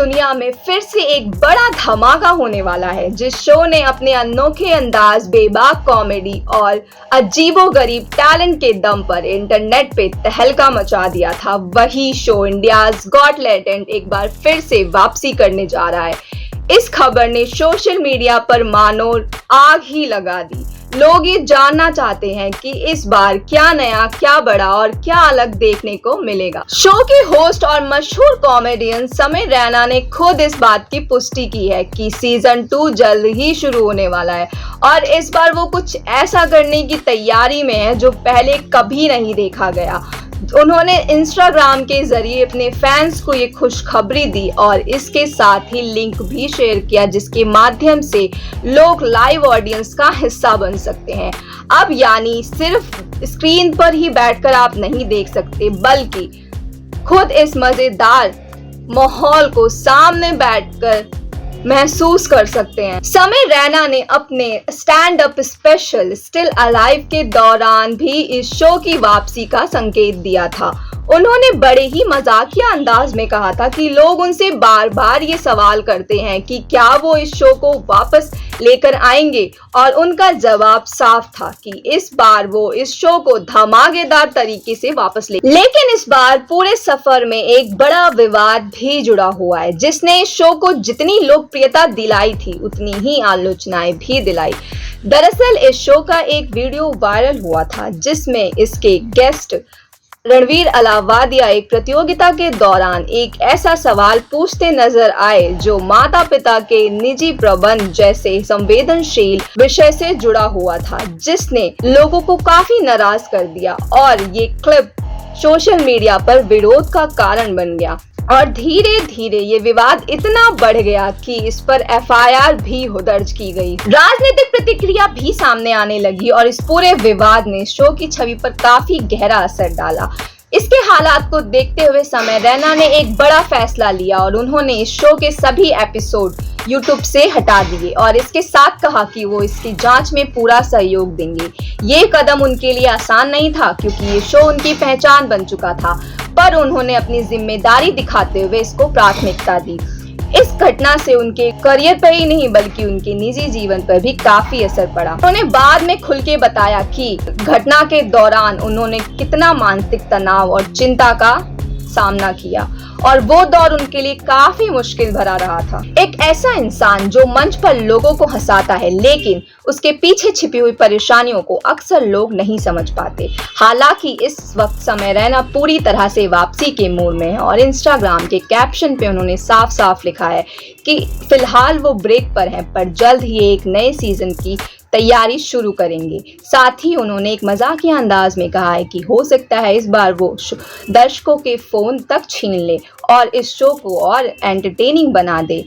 दुनिया में फिर से एक बड़ा धमाका होने वाला है। जिस शो ने अपने अनोखे अंदाज, बेबाक कॉमेडी और अजीबोगरीब टैलेंट के दम पर इंटरनेट पे तहलका मचा दिया था, वही शो इंडियाज गॉट टैलेंट एक बार फिर से वापसी करने जा रहा है। इस खबर ने सोशल मीडिया पर मानो आग ही लगा दी। लोग ये जानना चाहते हैं कि इस बार क्या नया, क्या बड़ा और क्या अलग देखने को मिलेगा। शो के होस्ट और मशहूर कॉमेडियन समय रैना ने खुद इस बात की पुष्टि की है कि सीजन 2 जल्द ही शुरू होने वाला है और इस बार वो कुछ ऐसा करने की तैयारी में है जो पहले कभी नहीं देखा गया। उन्होंने इंस्टाग्राम के जरिए अपने फैंस को ये खुशखबरी दी और इसके साथ ही लिंक भी शेयर किया जिसके माध्यम से लोग लाइव ऑडियंस का हिस्सा बन सकते हैं। अब यानी सिर्फ स्क्रीन पर ही बैठकर आप नहीं देख सकते, बल्कि खुद इस मजेदार माहौल को सामने बैठकर महसूस कर सकते हैं। समय रैना ने अपने stand up special still alive के दौरान भी इस शो की वापसी का संकेत दिया था। उन्होंने बड़े ही मजाकिया अंदाज में कहा था कि लोग उनसे बार बार ये सवाल करते हैं कि क्या वो इस शो को वापस लेकर आएंगे और उनका जवाब साफ था कि इस बार वो इस शो को धमाकेदार तरीके से वापस लेकिन इस बार पूरे सफर में एक बड़ा विवाद भी जुड़ा हुआ है जिसने इस शो को जितनी लोकप्रियता दिलाई थी उतनी ही आलोचनाएं भी दिलाई। दरअसल इस शो का एक वीडियो वायरल हुआ था जिसमें इसके गेस्ट रणवीर अलावादिया एक प्रतियोगिता के दौरान एक ऐसा सवाल पूछते नजर आए जो माता पिता के निजी प्रबंध जैसे संवेदनशील विषय से जुड़ा हुआ था, जिसने लोगों को काफी नाराज कर दिया और ये क्लिप सोशल मीडिया पर विरोध का कारण बन गया और धीरे धीरे ये विवाद इतना बढ़ गया कि इस पर एफआईआर भी दर्ज की गई। राजनीतिक प्रतिक्रिया भी सामने आने लगी और इस पूरे विवाद ने शो की छवि पर काफी गहरा असर डाला। इसके हालात को देखते हुए समय रैना ने एक बड़ा फैसला लिया और उन्होंने इस शो के सभी एपिसोड यूट्यूब से हटा दिए और इसके साथ कहा कि वो इसकी जांच में पूरा सहयोग देंगे। ये कदम उनके लिए आसान नहीं था क्योंकि ये शो उनकी पहचान बन चुका था, पर उन्होंने अपनी जिम्मेदारी दिखाते हुए इसको प्राथमिकता दी। इस घटना से उनके करियर पर ही नहीं बल्कि उनके निजी जीवन पर भी काफी असर पड़ा। उन्होंने बाद में खुल के बताया कि घटना के दौरान उन्होंने कितना मानसिक तनाव और चिंता का सामना किया और वो दौर उनके लिए काफी मुश्किल भरा रहा था। एक ऐसा इंसान जो मंच पर लोगों को हंसाता है लेकिन उसके पीछे छिपी हुई परेशानियों को अक्सर लोग नहीं समझ पाते। हालांकि इस वक्त समय रैना पूरी तरह से वापसी के मूड में है और इंस्टाग्राम के कैप्शन पे उन्होंने साफ साफ लिखा है कि फिलहाल वो ब्रेक पर हैं पर जल्द ही एक नए सीजन की तैयारी शुरू करेंगे। साथ ही उन्होंने एक मजाकिया अंदाज में कहा है कि हो सकता है इस बार वो दर्शकों के फोन तक छीन ले और इस शो को और एंटरटेनिंग बना दे।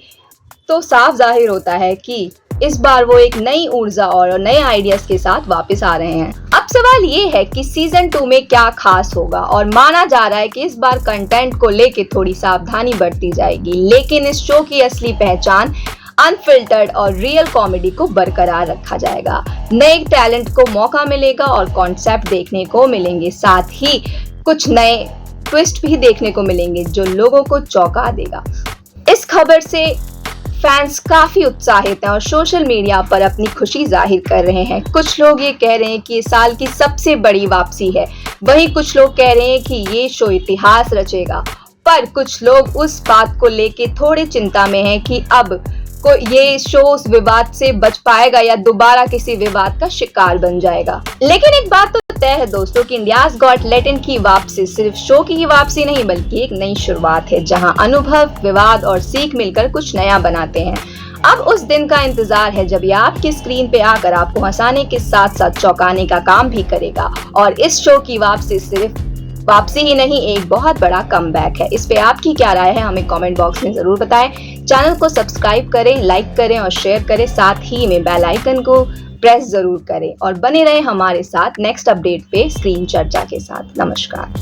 तो साफ जाहिर होता है कि इस बार वो एक नई ऊर्जा और नए आइडियाज के साथ वापस आ रहे हैं। अब सवाल ये है कि सीजन 2 में क्या खास होगा और माना जा रहा है कि इस बार कंटेंट को लेके थोड़ी सावधानी बरती जाएगी, लेकिन इस शो की असली पहचान अनफिल्टर्ड और रियल कॉमेडी को बरकरार रखा जाएगा। नए टैलेंट को मौका मिलेगा और कॉन्सेप्ट देखने को मिलेंगे, साथ ही कुछ नए ट्विस्ट भी देखने को मिलेंगे जो लोगों को चौंका देगा। इस खबर से फैंस काफी उत्साहित हैं और सोशल मीडिया पर अपनी खुशी जाहिर कर रहे हैं। कुछ लोग ये कह रहे हैं कि इस साल की सबसे बड़ी वापसी है, वहीं कुछ लोग कह रहे हैं कि ये शो इतिहास रचेगा, पर कुछ लोग उस बात को लेके थोड़े चिंता में हैं कि अब ये शो उस विवाद से बच पाएगा या दोबारा किसी विवाद का शिकार बन जाएगा। लेकिन एक बात तो तय है दोस्तों कि इंडियाज गॉट टैलेंट की वापसी सिर्फ शो की ही वापसी नहीं बल्कि एक नई शुरुआत है जहां अनुभव, विवाद और सीख मिलकर कुछ नया बनाते हैं। अब उस दिन का इंतजार है जब ये आपकी स्क्रीन पे आकर आपको हंसाने के साथ साथ चौंकाने का काम भी करेगा और इस शो की वापसी सिर्फ वापसी ही नहीं, एक बहुत बड़ा कमबैक है। इस पे आपकी क्या राय है हमें कमेंट बॉक्स में जरूर बताएं। चैनल को सब्सक्राइब करें, लाइक करें और शेयर करें, साथ ही में बेल आइकन को प्रेस जरूर करें और बने रहें हमारे साथ नेक्स्ट अपडेट पे स्क्रीन चर्चा के साथ। नमस्कार।